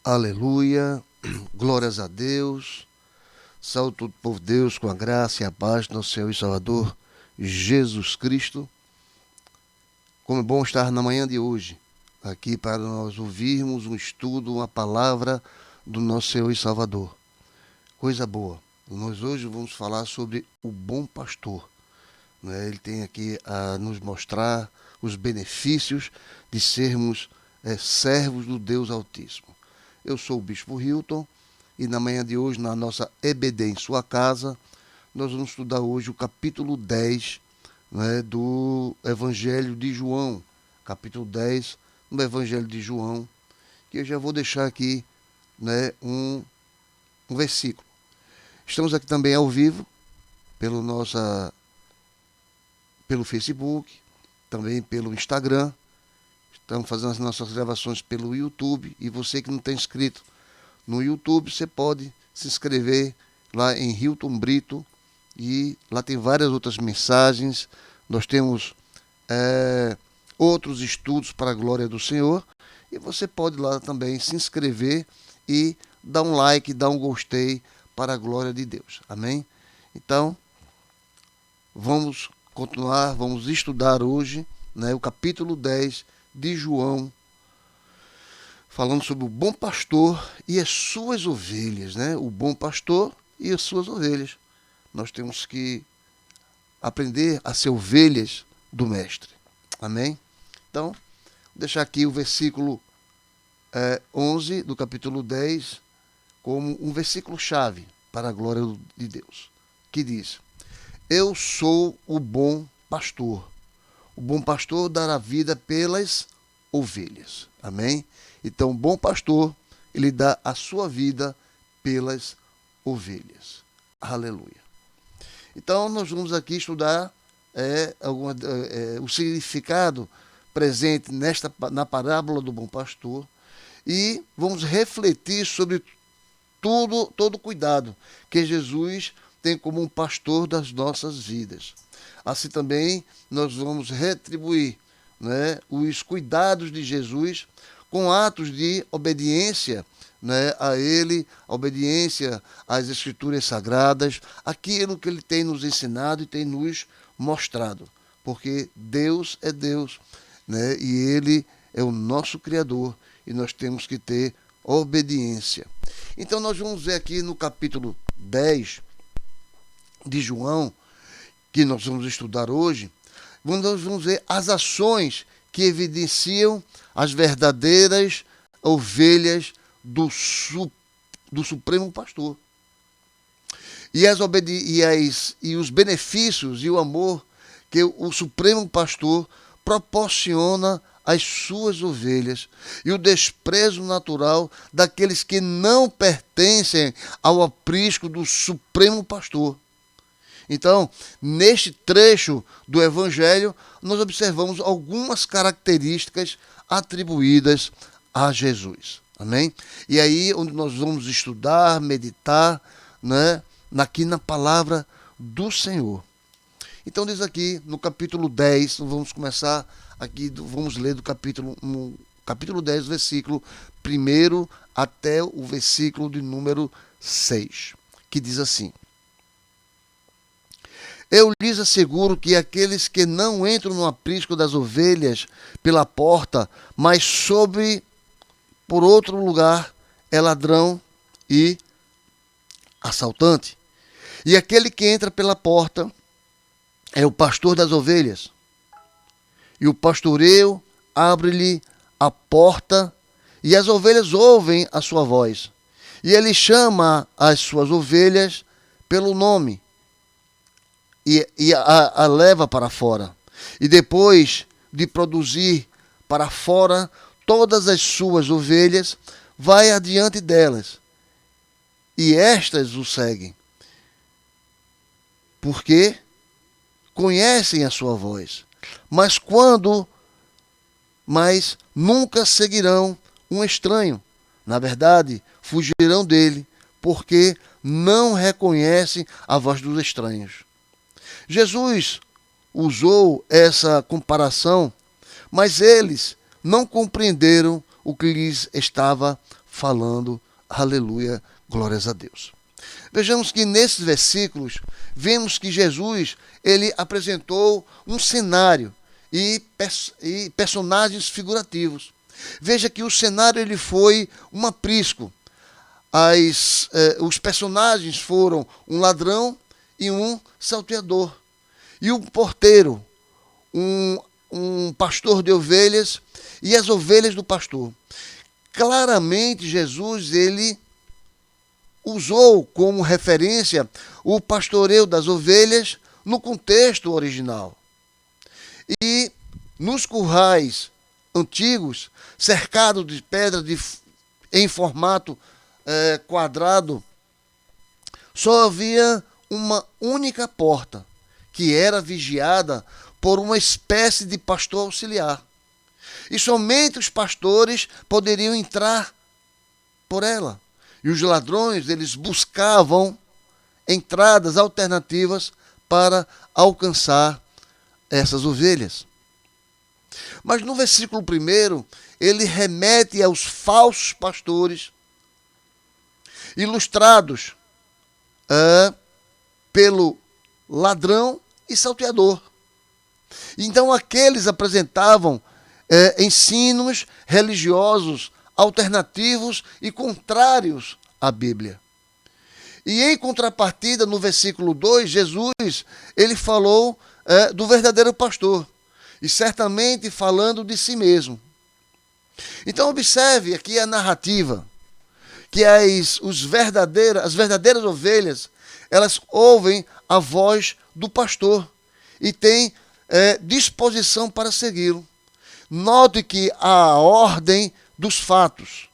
Aleluia, glórias a Deus, saúde todo o povo de Deus com a graça e a paz do nosso Senhor e Salvador Jesus Cristo. Como é bom estar na manhã de hoje, aqui para nós ouvirmos um estudo, uma palavra do nosso Senhor e Salvador. Coisa boa, nós hoje vamos falar sobre o bom pastor. Ele tem aqui a nos mostrar os benefícios de sermos servos do Deus Altíssimo. Eu sou o Bispo Hilton e na manhã de hoje, na nossa EBD em sua casa, nós vamos estudar hoje o capítulo 10 do Evangelho de João. Capítulo 10 do Evangelho de João, que eu já vou deixar aqui um versículo. Estamos aqui também ao vivo pelo Facebook, também pelo Instagram. Estamos fazendo as nossas gravações pelo YouTube. E você que não tem inscrito no YouTube, você pode se inscrever lá em Hilton Brito. E lá tem várias outras mensagens. Nós temos outros estudos para a glória do Senhor. E você pode lá também se inscrever e dar um like, dar um gostei para a glória de Deus. Amém? Então, vamos continuar, vamos estudar hoje o capítulo 10 de João, falando sobre o bom pastor e as suas ovelhas, O bom pastor e as suas ovelhas. Nós temos que aprender a ser ovelhas do Mestre. Amém? Então, vou deixar aqui o versículo 11 do capítulo 10 como um versículo-chave para a glória de Deus, que diz: Eu sou o bom pastor. O bom pastor dará vida pelas ovelhas. Amém? Então, o bom pastor, ele dá a sua vida pelas ovelhas. Aleluia. Então, nós vamos aqui estudar o significado presente na parábola do bom pastor e vamos refletir sobre todo o cuidado que Jesus tem como um pastor das nossas vidas. Assim também nós vamos retribuir os cuidados de Jesus com atos de obediência a Ele, a obediência às Escrituras Sagradas, aquilo que Ele tem nos ensinado e tem nos mostrado. Porque Deus é Deus, e Ele é o nosso Criador e nós temos que ter obediência. Então nós vamos ver aqui no capítulo 10 de João, que nós vamos estudar hoje, nós vamos ver as ações que evidenciam as verdadeiras ovelhas do Supremo Pastor. E os benefícios e o amor que o Supremo Pastor proporciona às suas ovelhas e o desprezo natural daqueles que não pertencem ao aprisco do Supremo Pastor. Então, neste trecho do Evangelho, nós observamos algumas características atribuídas a Jesus. Amém? E aí, onde nós vamos estudar, meditar, aqui na palavra do Senhor. Então, diz aqui no capítulo 10, vamos começar aqui, vamos ler no capítulo 10, versículo 1 até o versículo de número 6, que diz assim: Eu lhes asseguro que aqueles que não entram no aprisco das ovelhas pela porta, mas por outro lugar, é ladrão e assaltante. E aquele que entra pela porta é o pastor das ovelhas. E o pastoreio abre-lhe a porta, e as ovelhas ouvem a sua voz. E ele chama as suas ovelhas pelo nome e a leva para fora. E depois de produzir para fora todas as suas ovelhas, vai adiante delas. E estas o seguem, porque conhecem a sua voz. Mas nunca seguirão um estranho. Na verdade, fugirão dele, porque não reconhecem a voz dos estranhos. Jesus usou essa comparação, mas eles não compreenderam o que lhes estava falando, aleluia, glórias a Deus. Vejamos que nesses versículos, vemos que Jesus, ele apresentou um cenário e personagens figurativos. Veja que o cenário ele foi um aprisco. Os personagens foram um ladrão e um salteador. E um porteiro, um pastor de ovelhas e as ovelhas do pastor. Claramente, Jesus, ele usou como referência o pastoreio das ovelhas no contexto original. E nos currais antigos, cercados de pedra em formato quadrado, só havia uma única porta, que era vigiada por uma espécie de pastor auxiliar. E somente os pastores poderiam entrar por ela. E os ladrões, eles buscavam entradas alternativas para alcançar essas ovelhas. Mas no versículo 1, ele remete aos falsos pastores, ilustrados pelo ladrão e salteador. Então aqueles apresentavam ensinos religiosos alternativos e contrários à Bíblia. E em contrapartida, no versículo 2, Jesus, ele falou do verdadeiro pastor, e certamente falando de si mesmo. Então observe aqui a narrativa, que as verdadeiras ovelhas, elas ouvem a voz do pastor e têm disposição para segui-lo. Note que a ordem dos fatos.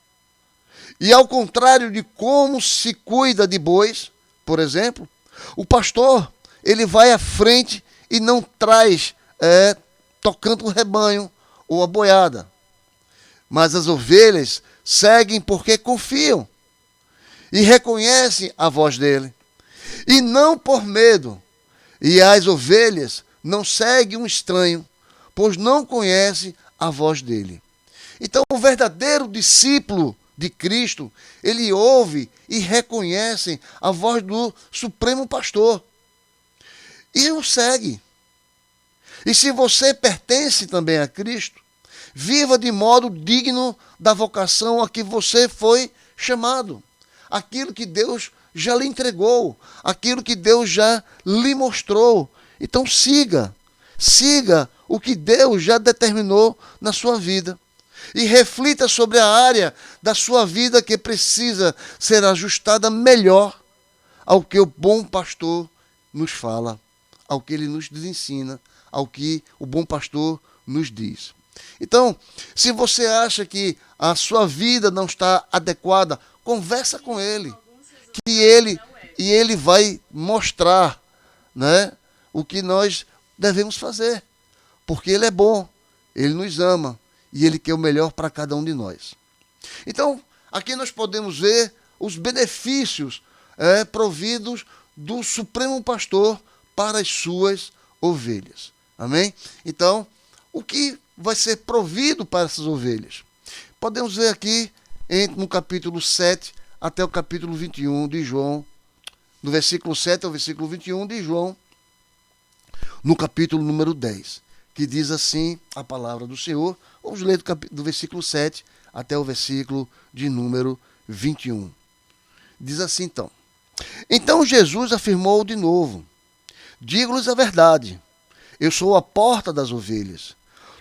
E ao contrário de como se cuida de bois, por exemplo, o pastor, ele vai à frente e não traz tocando o rebanho ou a boiada. Mas as ovelhas seguem porque confiam e reconhecem a voz dele. E não por medo. E as ovelhas não seguem um estranho, pois não conhecem a voz dele. Então, o verdadeiro discípulo de Cristo, ele ouve e reconhece a voz do Supremo Pastor e o segue. E se você pertence também a Cristo, viva de modo digno da vocação a que você foi chamado. Aquilo que Deus já lhe entregou, aquilo que Deus já lhe mostrou. Então siga o que Deus já determinou na sua vida. E reflita sobre a área da sua vida que precisa ser ajustada melhor ao que o bom pastor nos fala, ao que ele nos ensina, ao que o bom pastor nos diz. Então, se você acha que a sua vida não está adequada, conversa com ele, e ele vai mostrar, né, o que nós devemos fazer, porque ele é bom, ele nos ama e ele quer o melhor para cada um de nós. Então, aqui nós podemos ver os benefícios providos do Supremo Pastor para as suas ovelhas. Amém? Então, o que vai ser provido para essas ovelhas? Podemos ver aqui no capítulo 7 até o capítulo 21 de João, do versículo 7 ao versículo 21 de João, no capítulo número 10, que diz assim a palavra do Senhor. Vamos ler do versículo 7 até o versículo de número 21. Diz assim então: Então Jesus afirmou de novo: Digo-lhes a verdade, eu sou a porta das ovelhas.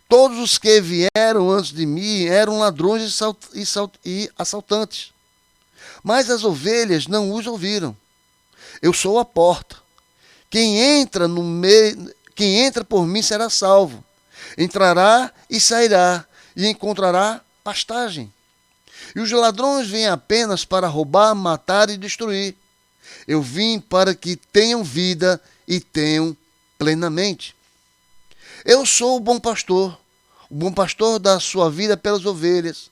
Todos os que vieram antes de mim eram ladrões e assaltantes, mas as ovelhas não os ouviram. Eu sou a porta. Quem entra por mim será salvo. Entrará e sairá e encontrará pastagem. E os ladrões vêm apenas para roubar, matar e destruir. Eu vim para que tenham vida e tenham plenamente. Eu sou o bom pastor dá sua vida pelas ovelhas.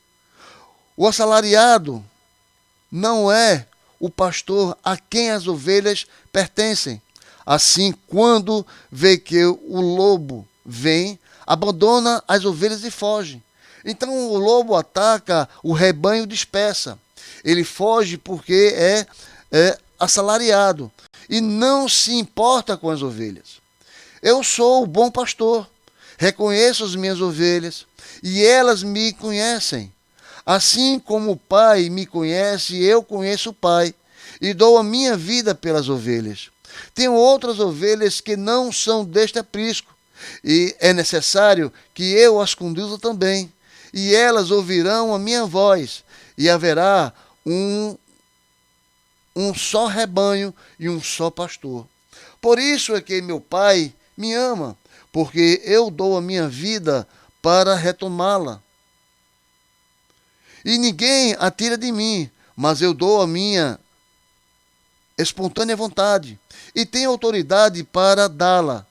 O assalariado não é o pastor a quem as ovelhas pertencem. Assim, quando vê que o lobo vem, abandona as ovelhas e foge. Então o lobo ataca, o rebanho dispersa. Ele foge porque é assalariado e não se importa com as ovelhas. Eu sou o bom pastor, reconheço as minhas ovelhas e elas me conhecem. Assim como o Pai me conhece, eu conheço o Pai e dou a minha vida pelas ovelhas. Tenho outras ovelhas que não são deste aprisco e é necessário que eu as conduza também. E elas ouvirão a minha voz e haverá um só rebanho e um só pastor. Por isso é que meu Pai me ama, porque eu dou a minha vida para retomá-la. E ninguém a tira de mim, mas eu dou a minha espontânea vontade e tenho autoridade para dá-la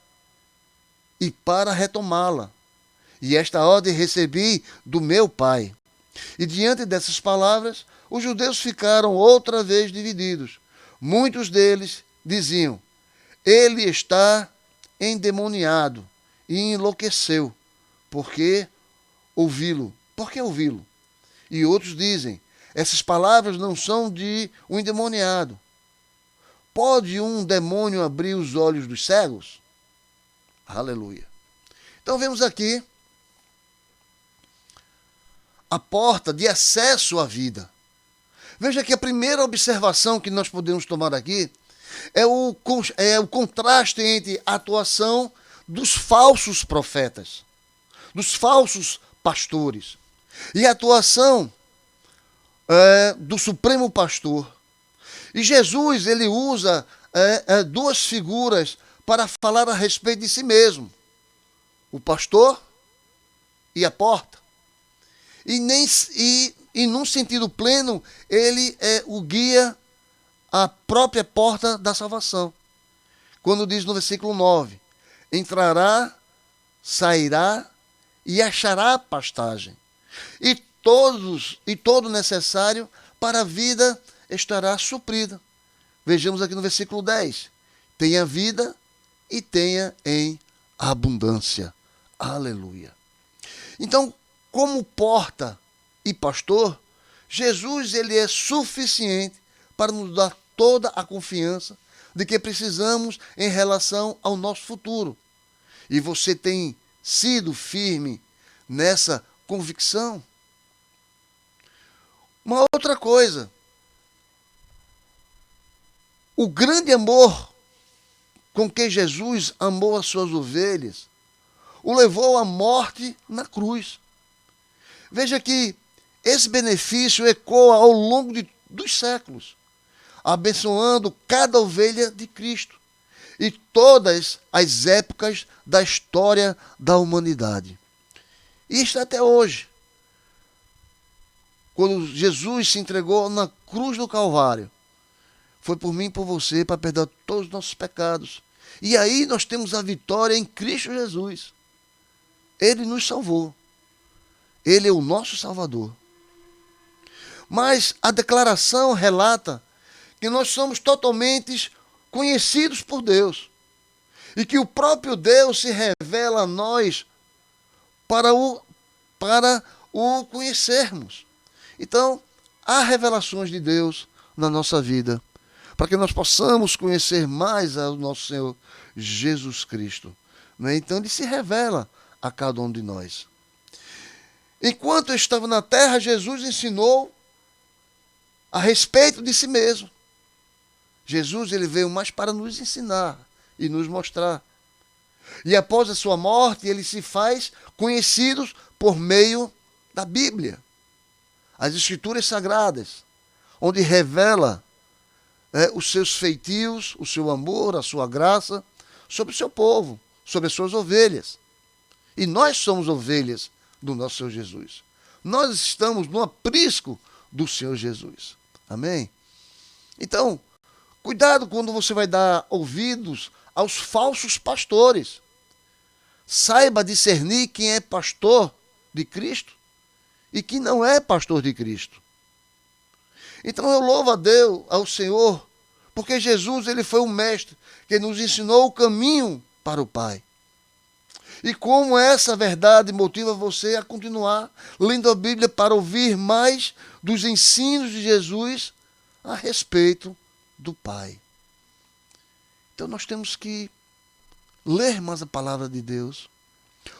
e para retomá-la. E esta ordem recebi do meu Pai. E diante dessas palavras, os judeus ficaram outra vez divididos. Muitos deles diziam: ele está endemoniado e enlouqueceu. Por que ouvi-lo? Por que ouvi-lo? E outros dizem: essas palavras não são de um endemoniado. Pode um demônio abrir os olhos dos cegos? Aleluia. Então vemos aqui a porta de acesso à vida. Veja que a primeira observação que nós podemos tomar aqui é o contraste entre a atuação dos falsos profetas, dos falsos pastores, e a atuação do Supremo Pastor. E Jesus, ele usa duas figuras para falar a respeito de si mesmo: o pastor e a porta. E num sentido pleno, ele é o guia à própria porta da salvação. Quando diz no versículo 9: entrará, sairá e achará pastagem. E todo necessário para a vida estará suprida. Vejamos aqui no versículo 10. Tenha vida e tenha em abundância. Aleluia. Então, como porta e pastor, Jesus ele é suficiente para nos dar toda a confiança de que precisamos em relação ao nosso futuro. E você tem sido firme nessa convicção? Uma outra coisa, o grande amor com que Jesus amou as suas ovelhas o levou à morte na cruz. Veja que esse benefício ecoa ao longo dos séculos, abençoando cada ovelha de Cristo e todas as épocas da história da humanidade. E está até hoje. Quando Jesus se entregou na cruz do Calvário, foi por mim e por você, para perdoar todos os nossos pecados. E aí nós temos a vitória em Cristo Jesus. Ele nos salvou. Ele é o nosso Salvador. Mas a declaração relata que nós somos totalmente conhecidos por Deus. E que o próprio Deus se revela a nós para o conhecermos. Então, há revelações de Deus na nossa vida, para que nós possamos conhecer mais ao nosso Senhor Jesus Cristo. Então, ele se revela a cada um de nós. Enquanto eu estava na terra, Jesus ensinou a respeito de si mesmo. Jesus ele veio mais para nos ensinar e nos mostrar. E após a sua morte, ele se faz conhecido por meio da Bíblia, as Escrituras Sagradas, onde revela os seus feitios, o seu amor, a sua graça sobre o seu povo, sobre as suas ovelhas. E nós somos ovelhas do nosso Senhor Jesus. Nós estamos no aprisco do Senhor Jesus. Amém? Então, cuidado quando você vai dar ouvidos aos falsos pastores. Saiba discernir quem é pastor de Cristo e quem não é pastor de Cristo. Então eu louvo a Deus, ao Senhor, porque Jesus ele foi o mestre que nos ensinou o caminho para o Pai. E como essa verdade motiva você a continuar lendo a Bíblia para ouvir mais dos ensinos de Jesus a respeito do Pai. Então nós temos que ler mais a palavra de Deus,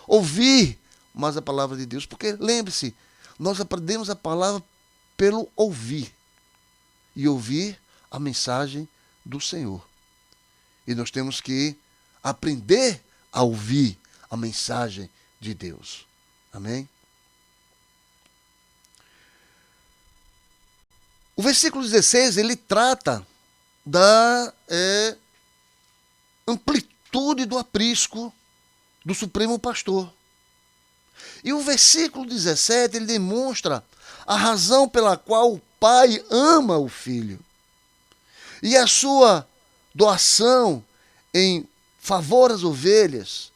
ouvir mais a palavra de Deus, porque lembre-se, nós aprendemos a palavra pelo ouvir, e ouvir a mensagem do Senhor. E nós temos que aprender a ouvir a mensagem de Deus. Amém? O versículo 16, ele trata da amplitude do aprisco do Supremo Pastor. E o versículo 17, ele demonstra a razão pela qual o Pai ama o Filho. E a sua doação em favor às ovelhas.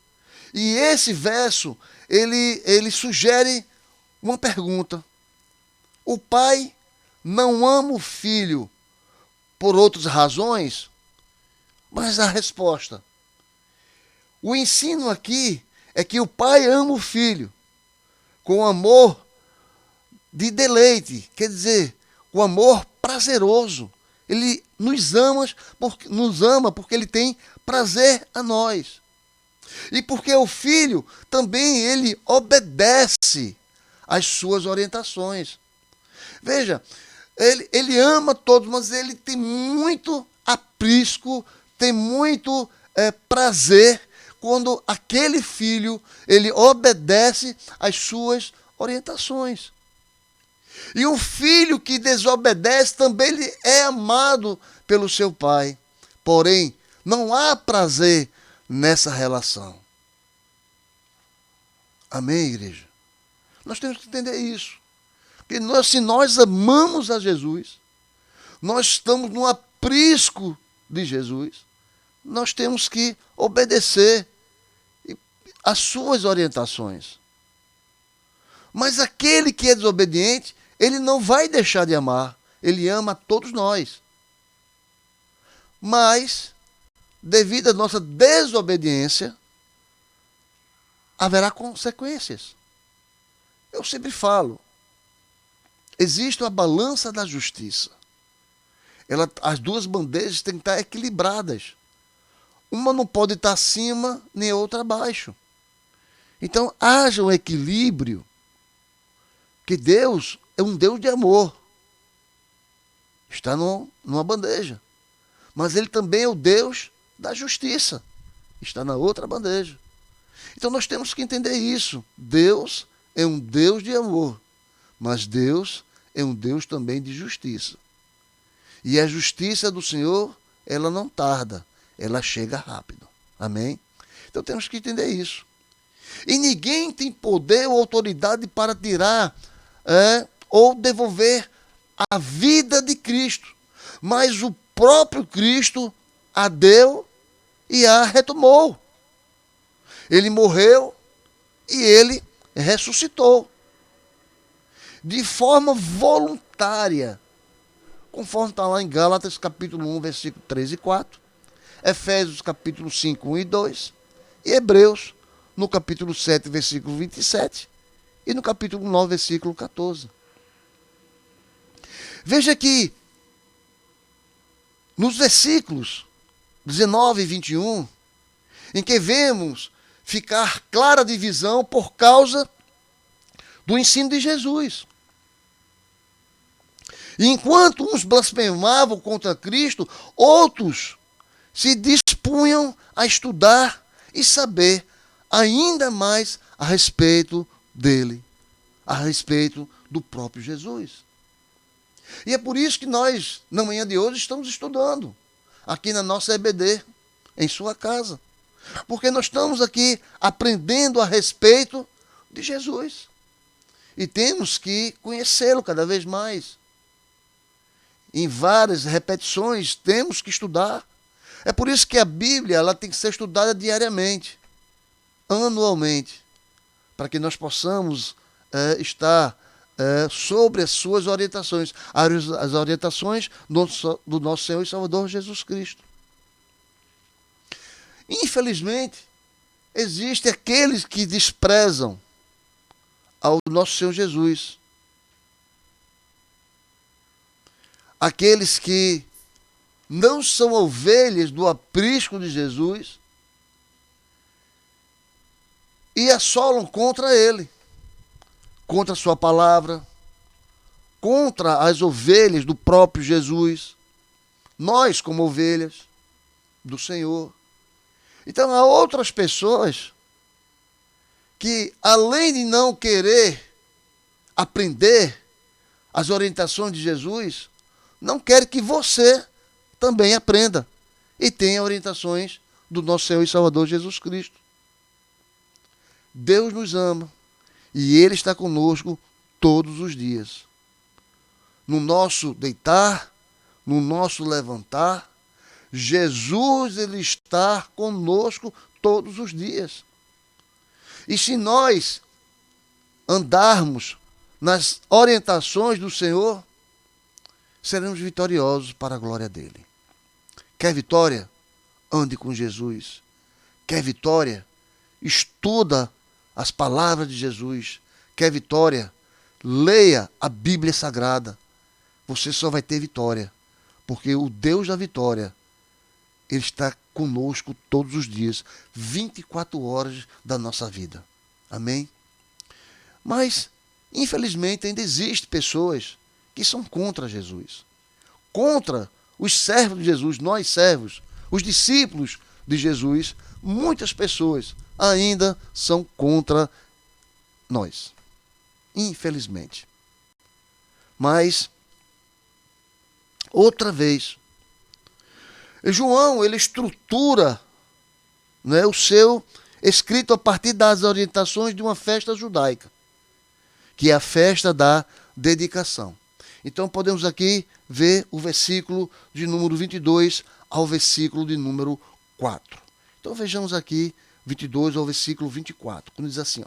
E esse verso, ele sugere uma pergunta. O Pai não ama o Filho por outras razões? Mas a resposta. O ensino aqui é que o Pai ama o Filho com amor de deleite, quer dizer, com amor prazeroso. Ele nos ama porque ele tem prazer a nós. E porque o Filho também ele obedece às suas orientações. Veja, ele ama todos, mas ele tem muito aprisco, tem muito prazer quando aquele filho ele obedece às suas orientações. E um filho que desobedece também ele é amado pelo seu pai. Porém, não há prazer nessa relação. Amém, igreja? Nós temos que entender isso. Porque se nós amamos a Jesus, nós estamos no aprisco de Jesus, nós temos que obedecer às suas orientações. Mas aquele que é desobediente, ele não vai deixar de amar. Ele ama a todos nós. Mas, devido à nossa desobediência, haverá consequências. Eu sempre falo, existe a balança da justiça. As duas bandejas têm que estar equilibradas. Uma não pode estar acima, nem a outra abaixo. Então, haja um equilíbrio, que Deus é um Deus de amor. Está numa bandeja. Mas ele também é o Deus da justiça. Está na outra bandeja. Então nós temos que entender isso. Deus é um Deus de amor. Mas Deus é um Deus também de justiça. E a justiça do Senhor, ela não tarda. Ela chega rápido. Amém? Então temos que entender isso. E ninguém tem poder ou autoridade para tirar ou devolver a vida de Cristo. Mas o próprio Cristo a deu e a retomou. Ele morreu e ele ressuscitou. De forma voluntária. Conforme está lá em Gálatas capítulo 1, versículo 3 e 4. Efésios capítulo 5, 1 e 2. E Hebreus no capítulo 7, versículo 27. E no capítulo 9, versículo 14. Veja que nos versículos 19 e 21, em que vemos ficar clara a divisão por causa do ensino de Jesus. E enquanto uns blasfemavam contra Cristo, outros se dispunham a estudar e saber ainda mais a respeito dele, a respeito do próprio Jesus. E é por isso que nós, na manhã de hoje, estamos estudando aqui na nossa EBD, em sua casa. Porque nós estamos aqui aprendendo a respeito de Jesus. E temos que conhecê-lo cada vez mais. Em várias repetições, temos que estudar. É por isso que a Bíblia ela tem que ser estudada diariamente, anualmente, para que nós possamos estar sobre as suas orientações, as orientações do nosso Senhor e Salvador Jesus Cristo. Infelizmente, existem aqueles que desprezam ao nosso Senhor Jesus. Aqueles que não são ovelhas do aprisco de Jesus e assolam contra ele, contra a sua palavra, contra as ovelhas do próprio Jesus, nós como ovelhas do Senhor. Então há outras pessoas que, além de não querer aprender as orientações de Jesus, não querem que você também aprenda e tenha orientações do nosso Senhor e Salvador Jesus Cristo. Deus nos ama e Ele está conosco todos os dias. No nosso deitar, no nosso levantar, Jesus, Ele está conosco todos os dias. E se nós andarmos nas orientações do Senhor, seremos vitoriosos para a glória dele. Quer vitória? Ande com Jesus. Quer vitória? Estuda as palavras de Jesus. Quer vitória? Leia a Bíblia Sagrada. Você só vai ter vitória, porque o Deus da vitória, Ele está conosco todos os dias, 24 horas da nossa vida. Amém? Mas, infelizmente, ainda existem pessoas que são contra Jesus. Contra os servos de Jesus, nós servos, os discípulos de Jesus. Muitas pessoas ainda são contra nós. Infelizmente. Mas, outra vez, João, ele estrutura, né, o seu escrito a partir das orientações de uma festa judaica, que é a festa da dedicação. Então podemos aqui ver o versículo de número 22 ao versículo de número 4. Então vejamos aqui 22 ao versículo 24, quando diz assim, ó: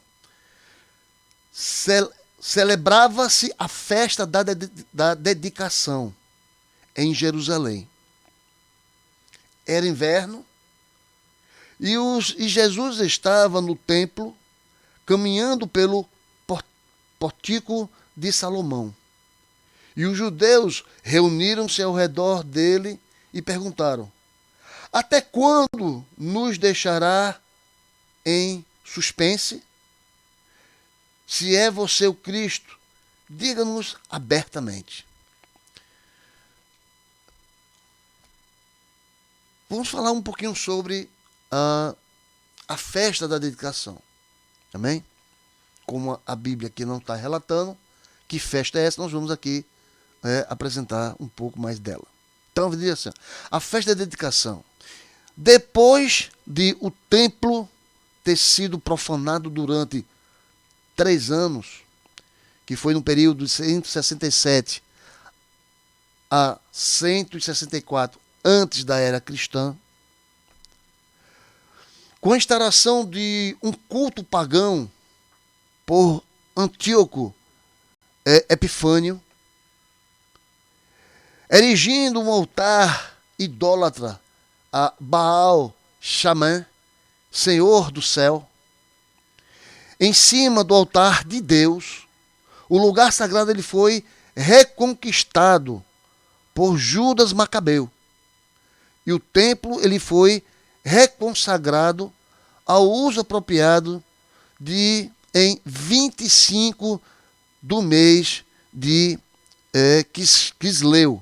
celebrava-se a festa da dedicação em Jerusalém. Era inverno e Jesus estava no templo, caminhando pelo pórtico de Salomão. E os judeus reuniram-se ao redor dele e perguntaram: até quando nos deixará em suspense? Se é você o Cristo, diga-nos abertamente. Vamos falar um pouquinho sobre a festa da dedicação. Amém? Como a Bíblia aqui não está relatando que festa é essa, nós vamos aqui apresentar um pouco mais dela. Então, vou dizer assim, a festa da dedicação. Depois de o templo ter sido profanado durante 3 anos, que foi no período de 167 a 164 antes da era cristã, com a instauração de um culto pagão por Antíoco Epifânio, erigindo um altar idólatra a Baal Xamã, Senhor do céu. Em cima do altar de Deus, o lugar sagrado ele foi reconquistado por Judas Macabeu. E o templo ele foi reconsagrado ao uso apropriado em 25 do mês de Quisleu,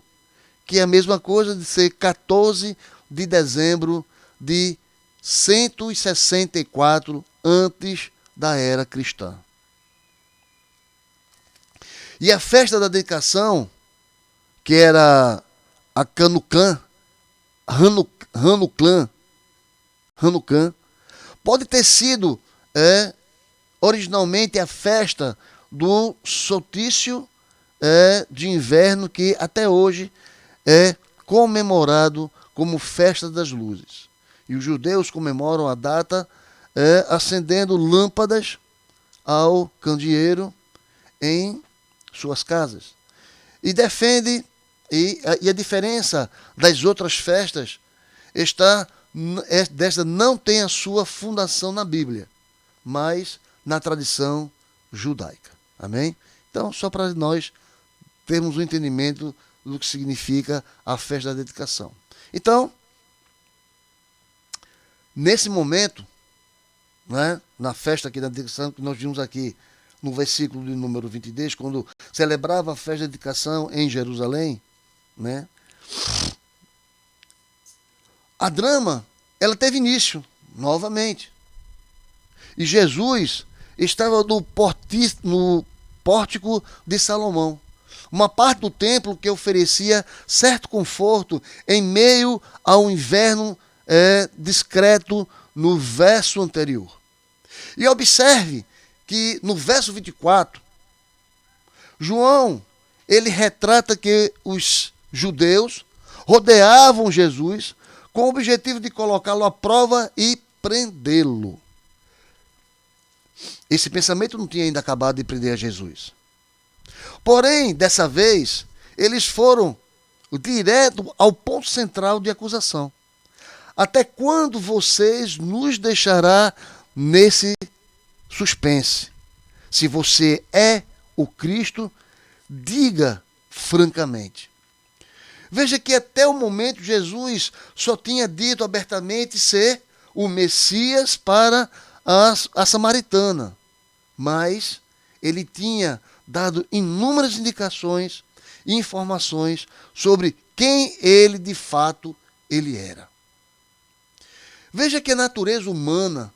que é a mesma coisa de ser 14 de dezembro de 164 antes da era cristã. E a festa da dedicação, que era a Hanukkah, pode ter sido originalmente a festa do solstício de inverno, que até hoje é comemorado como festa das luzes. E os judeus comemoram a data acendendo lâmpadas ao candeeiro em suas casas. E defende, e a diferença das outras festas está desta não tem a sua fundação na Bíblia, mas na tradição judaica. Amém? Então, só para nós termos um entendimento do que significa a festa da dedicação. Então, nesse momento, né, na festa aqui da dedicação, que nós vimos aqui no versículo de número 22, quando celebrava a festa da dedicação em Jerusalém, né, a drama, ela teve início, novamente. E Jesus estava no pórtico de Salomão, uma parte do templo que oferecia certo conforto em meio ao inverno discreto no verso anterior. E observe que no verso 24, João, ele retrata que os judeus rodeavam Jesus com o objetivo de colocá-lo à prova e prendê-lo. Esse pensamento não tinha ainda acabado de prender a Jesus. Porém, dessa vez, eles foram direto ao ponto central de acusação. Até quando vocês nos deixará nesse suspense? Se você é o Cristo, diga francamente. Veja que até o momento Jesus só tinha dito abertamente ser o Messias para a samaritana. Mas ele tinha dado inúmeras indicações e informações sobre quem ele de fato ele era. Veja que a natureza humana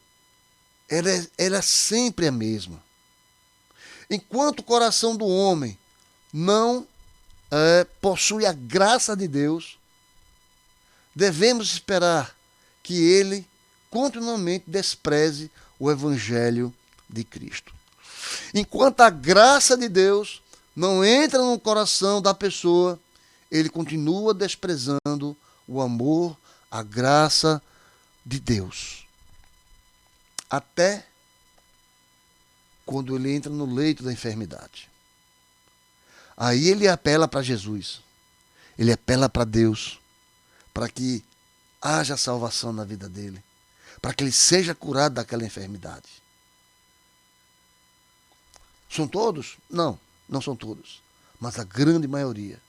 ela é sempre a mesma. Enquanto o coração do homem não possui a graça de Deus, devemos esperar que ele continuamente despreze o Evangelho de Cristo. Enquanto a graça de Deus não entra no coração da pessoa, ele continua desprezando o amor, a graça de Deus. Até quando ele entra no leito da enfermidade. Aí ele apela para Jesus. Ele apela para Deus, para que haja salvação na vida dele, para que ele seja curado daquela enfermidade. São todos? Não, não são todos. Mas a grande maioria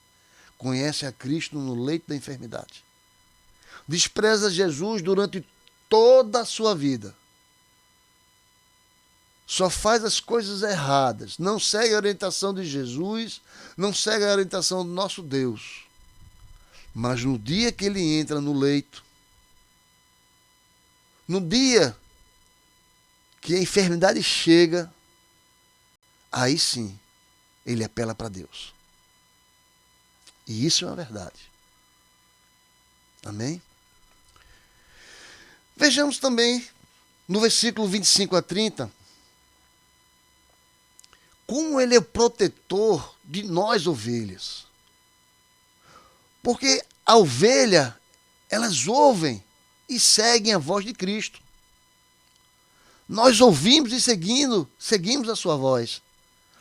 conhece a Cristo no leito da enfermidade. Despreza Jesus durante toda a sua vida. Só faz as coisas erradas. Não segue a orientação de Jesus, não segue a orientação do nosso Deus. Mas no dia que ele entra no leito, no dia que a enfermidade chega, aí sim, ele apela para Deus. E isso é uma verdade. Amém? Vejamos também, no versículo 25 a 30, como ele é o protetor de nós ovelhas. Porque a ovelha, elas ouvem e seguem a voz de Cristo. Nós ouvimos e seguimos a sua voz.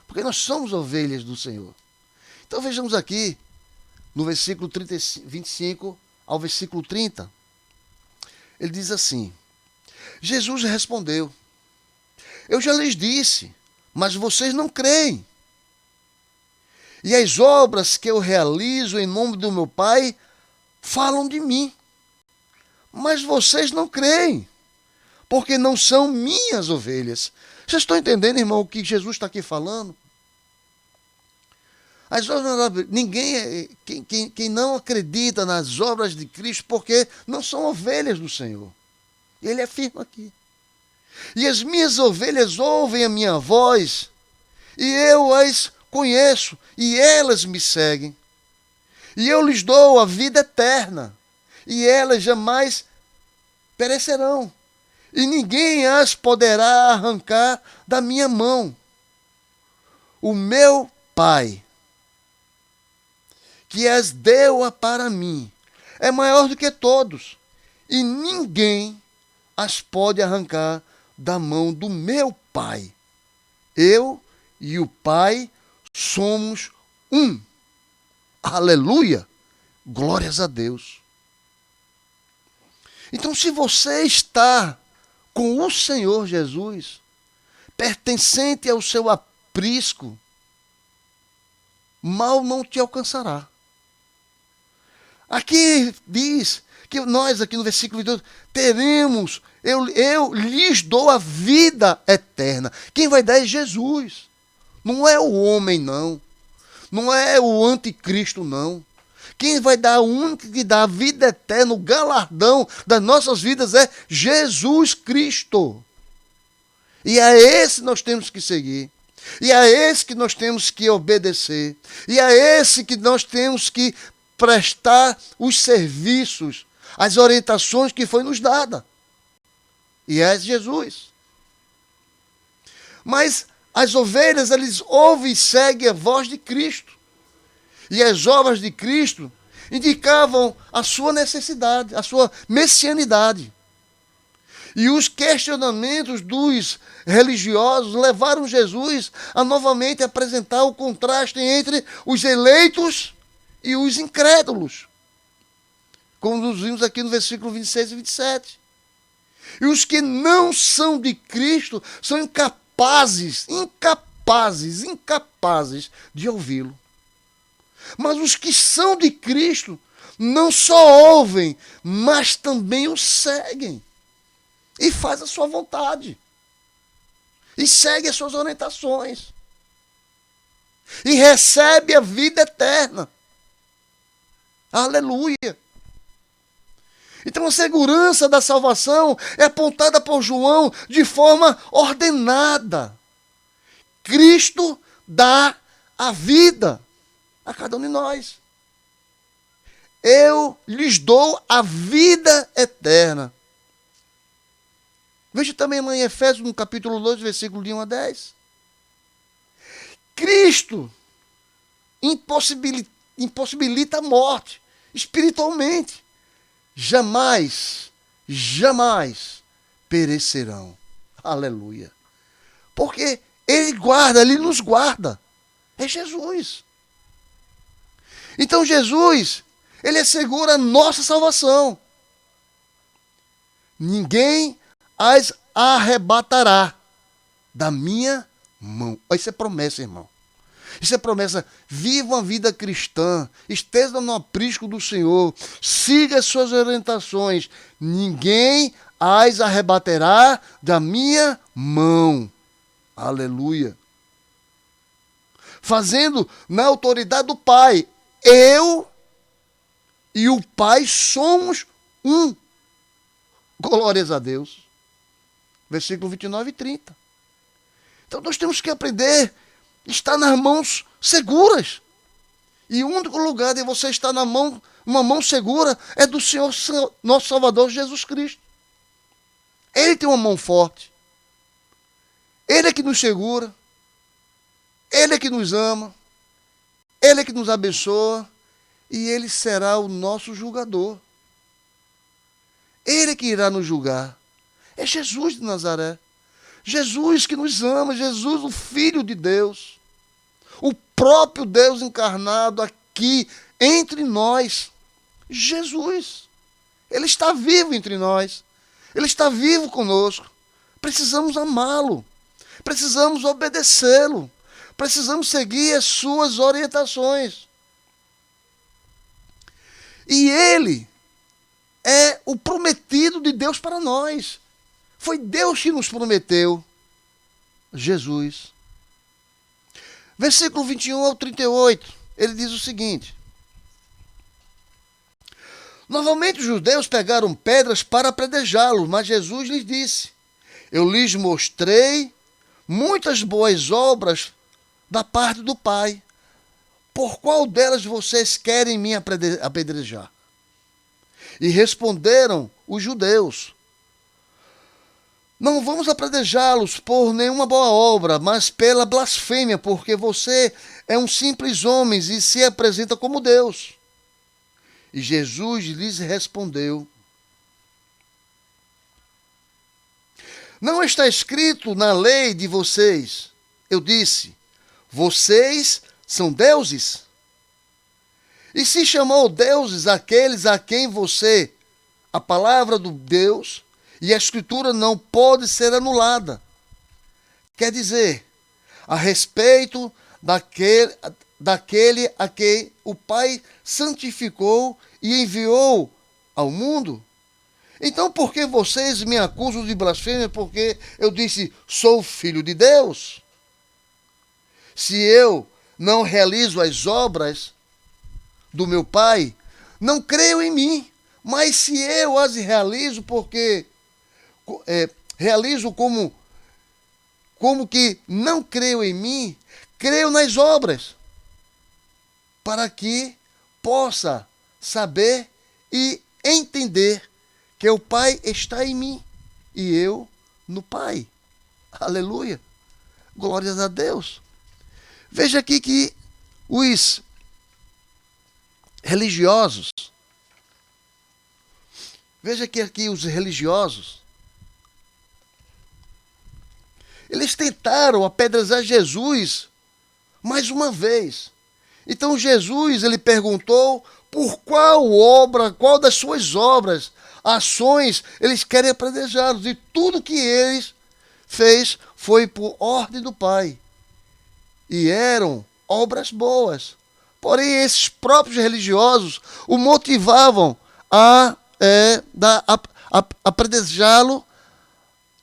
Porque nós somos ovelhas do Senhor. Então vejamos aqui, no versículo 25 ao versículo 30. Ele diz assim: Jesus respondeu: eu já lhes disse, mas vocês não creem. E as obras que eu realizo em nome do meu Pai falam de mim. Mas vocês não creem, porque não são minhas ovelhas. Vocês estão entendendo, irmão, o que Jesus está aqui falando? As obras, quem não acredita nas obras de Cristo, porque não são ovelhas do Senhor. Ele afirma aqui. E as minhas ovelhas ouvem a minha voz, e eu as conheço, e elas me seguem. E eu lhes dou a vida eterna, e elas jamais perecerão, e ninguém as poderá arrancar da minha mão. O meu Pai, que as deu para mim, é maior do que todos, e ninguém as pode arrancar da mão do meu Pai. Eu e o Pai somos um. Aleluia! Glórias a Deus. Então, se você está com o Senhor Jesus, pertencente ao seu aprisco, mal não te alcançará. Aqui diz que nós, aqui no versículo 22, teremos, eu lhes dou a vida eterna. Quem vai dar é Jesus. Não é o homem, não. Não é o anticristo, não. Quem vai dar, o único que dá a vida eterna, o galardão das nossas vidas é Jesus Cristo. E é esse que nós temos que seguir. E é esse que nós temos que obedecer. E é esse que nós temos que prestar os serviços, as orientações que foi nos dada. E é Jesus. Mas as ovelhas, eles ouvem e seguem a voz de Cristo. E as obras de Cristo indicavam a sua necessidade, a sua messianidade. E os questionamentos dos religiosos levaram Jesus a novamente apresentar o contraste entre os eleitos e os incrédulos. Como nos vimos aqui no versículo 26 e 27. E os que não são de Cristo são incapazes de ouvi-lo. Mas os que são de Cristo não só ouvem, mas também o seguem. E faz a sua vontade. E segue as suas orientações. E recebe a vida eterna. Aleluia. Então a segurança da salvação é apontada por João de forma ordenada. Cristo dá a vida a cada um de nós. Eu lhes dou a vida eterna. Veja também lá em Efésios, no capítulo 2, versículo de 1 a 10. Cristo impossibilita a morte espiritualmente. Jamais perecerão. Aleluia. Porque Ele guarda, Ele nos guarda. É Jesus. Então Jesus, Ele assegura a nossa salvação. Ninguém as arrebatará da minha mão. Isso é promessa, irmão. Isso é promessa. Viva uma vida cristã. Esteja no aprisco do Senhor. Siga as suas orientações. Ninguém as arrebatará da minha mão. Aleluia. Fazendo na autoridade do Pai. Eu e o Pai somos um. Glórias a Deus. Versículo 29 e 30. Então nós temos que aprender a estar nas mãos seguras. E o único lugar de você estar uma mão segura é do Senhor, nosso Salvador Jesus Cristo. Ele tem uma mão forte. Ele é que nos segura. Ele é que nos ama. Ele é que nos abençoa. E Ele será o nosso julgador. Ele é que irá nos julgar. É Jesus de Nazaré. Jesus que nos ama. Jesus, o Filho de Deus. O próprio Deus encarnado aqui entre nós. Jesus. Ele está vivo entre nós. Ele está vivo conosco. Precisamos amá-lo. Precisamos obedecê-lo. Precisamos seguir as suas orientações. E Ele é o prometido de Deus para nós. Foi Deus que nos prometeu. Jesus. Versículo 21 ao 38. Ele diz o seguinte. Novamente os judeus pegaram pedras para apedrejá-lo, mas Jesus lhes disse: eu lhes mostrei muitas boas obras da parte do Pai. Por qual delas vocês querem me apedrejar? E responderam os judeus: não vamos apedrejá-los por nenhuma boa obra, mas pela blasfêmia, porque você é um simples homem e se apresenta como Deus. E Jesus lhes respondeu: não está escrito na lei de vocês, eu disse, vocês são deuses? E se chamou deuses aqueles a quem você a palavra do Deus e a Escritura não pode ser anulada. Quer dizer, a respeito daquele a quem o Pai santificou e enviou ao mundo. Então, por que vocês me acusam de blasfêmia porque eu disse, sou filho de Deus? Se eu não realizo as obras do meu Pai, não creio em mim. Mas se eu as realizo, realizo como que não creio em mim, creio nas obras, para que possa saber e entender que o Pai está em mim e eu no Pai. Aleluia. Glórias a Deus. Veja aqui que os religiosos, eles tentaram apedrejar Jesus mais uma vez. Então Jesus, ele perguntou por qual das suas obras, ações, eles querem apedrejá-los. E tudo que eles fez foi por ordem do Pai. E eram obras boas. Porém, esses próprios religiosos o motivavam a apedrejá-lo.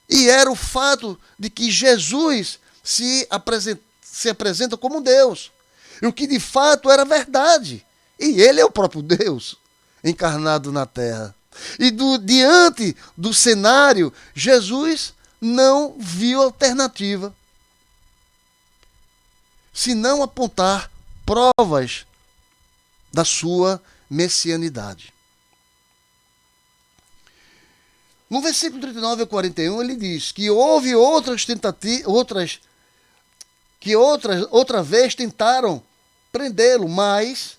E era o fato de que Jesus se apresenta como Deus. E o que de fato era verdade. E ele é o próprio Deus, encarnado na terra. E diante do cenário, Jesus não viu alternativa senão apontar provas da sua messianidade. No versículo 39 a 41, ele diz que houve outra vez tentaram prendê-lo, mas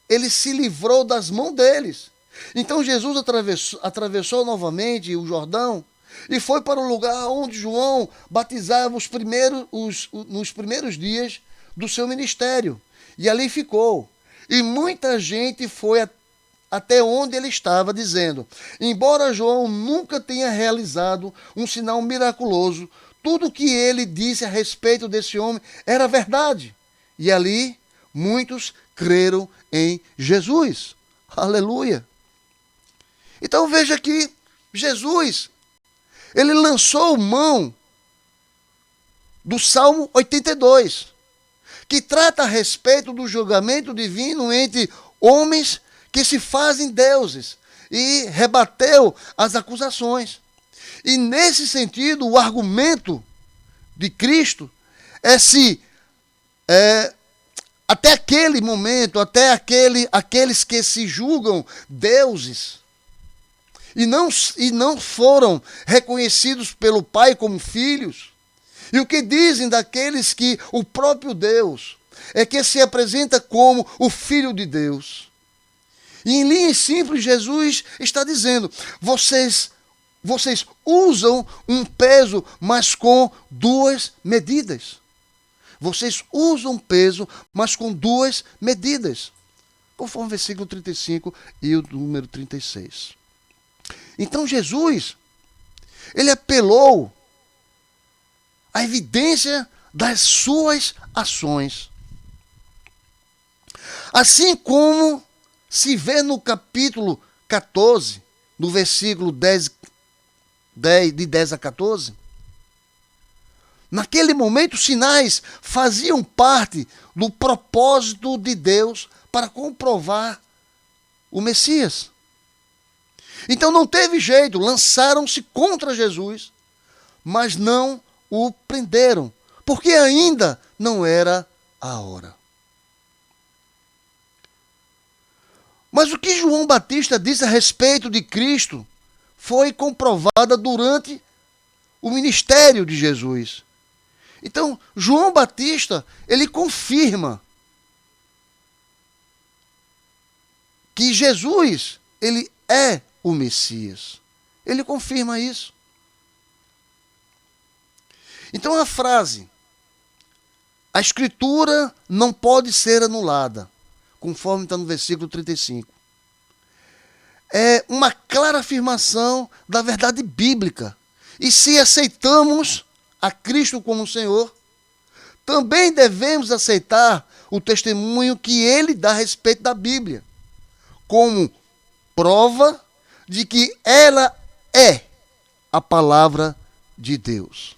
ele se livrou das mãos deles. Então Jesus atravessou novamente o Jordão e foi para o lugar onde João batizava nos primeiros dias do seu ministério. E ali ficou. E muita gente foi até onde ele estava, dizendo: embora João nunca tenha realizado um sinal miraculoso, tudo o que ele disse a respeito desse homem era verdade. E ali muitos creram em Jesus. Aleluia! Então veja que Jesus, ele lançou mão do Salmo 82, que trata a respeito do julgamento divino entre homens que se fazem deuses, e rebateu as acusações. E nesse sentido, o argumento de Cristo até aquele momento, aqueles que se julgam deuses e não foram reconhecidos pelo Pai como filhos. E o que dizem daqueles que o próprio Deus é que se apresenta como o Filho de Deus. E em linhas simples, Jesus está dizendo: vocês usam um peso, mas com duas medidas. Vocês usam peso, mas com duas medidas. Conforme o versículo 35 e o número 36. Então Jesus, ele apelou à evidência das suas ações. Assim como se vê no capítulo 14, no versículo 10, de 10 a 14, naquele momento os sinais faziam parte do propósito de Deus para comprovar o Messias. Então não teve jeito, lançaram-se contra Jesus, mas não o prenderam, porque ainda não era a hora. Mas o que João Batista disse a respeito de Cristo foi comprovada durante o ministério de Jesus. Então, João Batista, ele confirma que Jesus, ele é o Messias. Ele confirma isso. Então a frase, a Escritura não pode ser anulada, conforme está no versículo 35. é uma clara afirmação da verdade bíblica. E se aceitamos a Cristo como Senhor, também devemos aceitar o testemunho que ele dá a respeito da Bíblia, como prova de que ela é a palavra de Deus.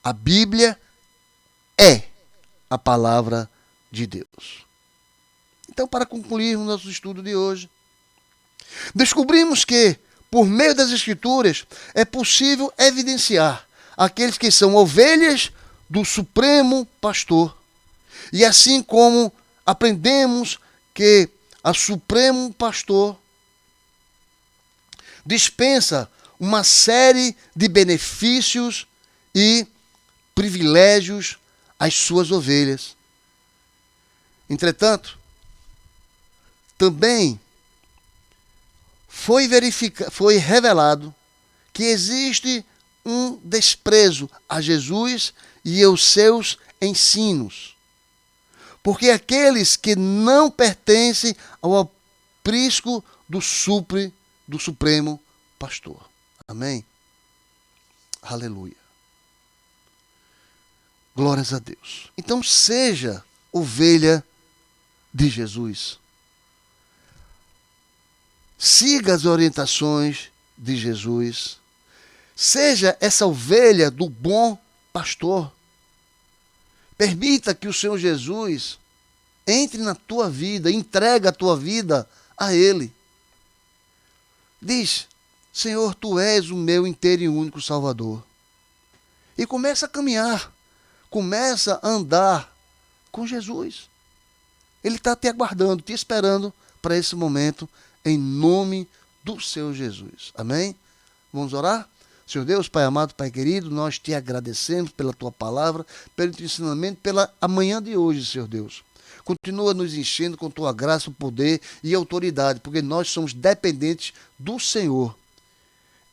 A Bíblia é a palavra de Deus. Então, para concluirmos nosso estudo de hoje, descobrimos que, por meio das Escrituras, é possível evidenciar aqueles que são ovelhas do Supremo Pastor. E assim como aprendemos que a Supremo Pastor dispensa uma série de benefícios e privilégios às suas ovelhas. Entretanto, também foi revelado que existe um desprezo a Jesus e aos seus ensinos. Porque aqueles que não pertencem ao aprisco do Supremo Pastor. Amém? Aleluia. Glórias a Deus. Então seja ovelha de Jesus. Siga as orientações de Jesus. Seja essa ovelha do bom pastor. Permita que o Senhor Jesus entre na tua vida, entrega a tua vida a Ele. Diz: Senhor, Tu és o meu inteiro e único Salvador. E começa a caminhar, começa a andar com Jesus. Ele está te aguardando, te esperando para esse momento, em nome do Senhor Jesus. Amém? Vamos orar? Senhor Deus, Pai amado, Pai querido, nós te agradecemos pela Tua palavra, pelo Teu ensinamento, pela manhã de hoje, Senhor Deus. Continua nos enchendo com Tua graça, poder e autoridade, porque nós somos dependentes do Senhor.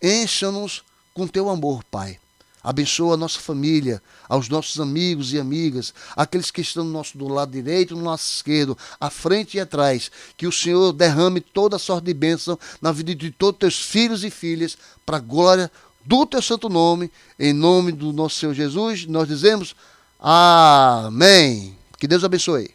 Encha-nos com Teu amor, Pai. Abençoa a nossa família, aos nossos amigos e amigas, aqueles que estão do lado direito, no nosso esquerdo, à frente e atrás. Que o Senhor derrame toda a sorte de bênção na vida de todos os Teus filhos e filhas, para a glória do Teu santo nome. Em nome do nosso Senhor Jesus, nós dizemos amém. Que Deus abençoe.